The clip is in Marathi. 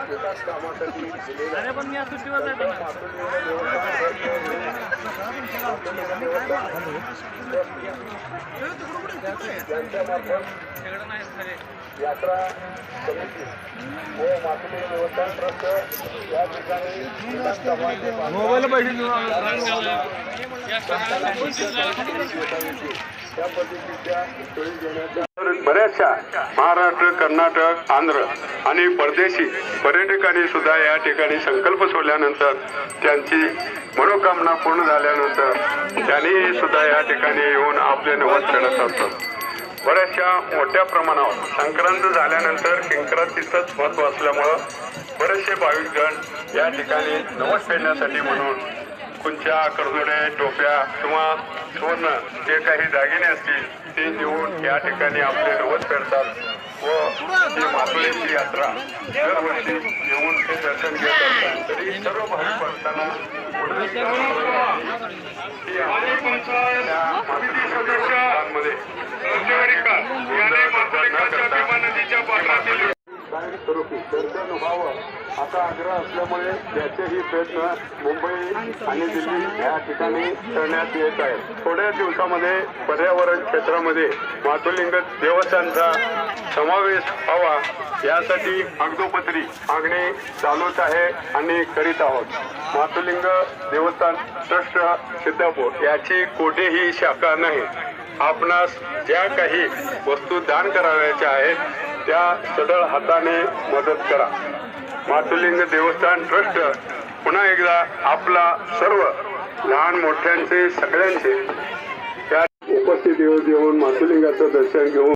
विकास कामासाठी यात्रा समिती व मातुली देवस्थान ट्रस्ट या ठिकाणी मोबाईल त्या पद्धतीच्या सोयी देण्याच्या बऱ्याचशा महाराष्ट्र, कर्नाटक, आंध्र आणि परदेशी पर्यटकांनी सुद्धा या ठिकाणी संकल्प सोडल्यानंतर त्यांची मनोकामना पूर्ण झाल्यानंतर त्यांनी सुद्धा या ठिकाणी येऊन आपले नवस फेडत असतात. बऱ्याचशा मोठ्या प्रमाणावर संक्रांत झाल्यानंतर किंक्रांतीचंच महत्त्व असल्यामुळं बरेचसे भाविक जण या ठिकाणी नवस फेडण्यासाठी म्हणून कुंच्या, करदोडे, टोप्या किंवा सुवर्ण जे काही दागिने असतील ते देऊन या ठिकाणी आपले नवस फेडतात व ही मातुलीची यात्रा दरवर्षी येऊन ते दर्शन घेत असतात. तरी सर्व भाविक भक्तांना दर्शन व्हावं असा आग्रह असल्यामुळे याचेही प्रयत्न मुंबई आणि दिल्ली या ठिकाणी करण्यात येत आहेत. थोड्या दिवसामध्ये पर्यावरण क्षेत्रामध्ये मातुलिंग देवस्थानचा समावेश व्हावा यासाठी कागदोपत्री मागणी चालूच आहे आणि करीत आहोत. मातुलिंग देवस्थान ट्रस्ट सिद्धापूर याची कोठेही शाखा नाही. आपणास ज्या काही वस्तू दान करावयाच्या आहेत त्या सढळ हाताने मदत करा. मातुलिंग देवस्थान ट्रस्ट पुन्हा एकदा आपला सर्व लहान मोठ्यांचे सगळ्यांचे त्या उपस्थित येऊन मातुलिंगाचं दर्शन घेऊन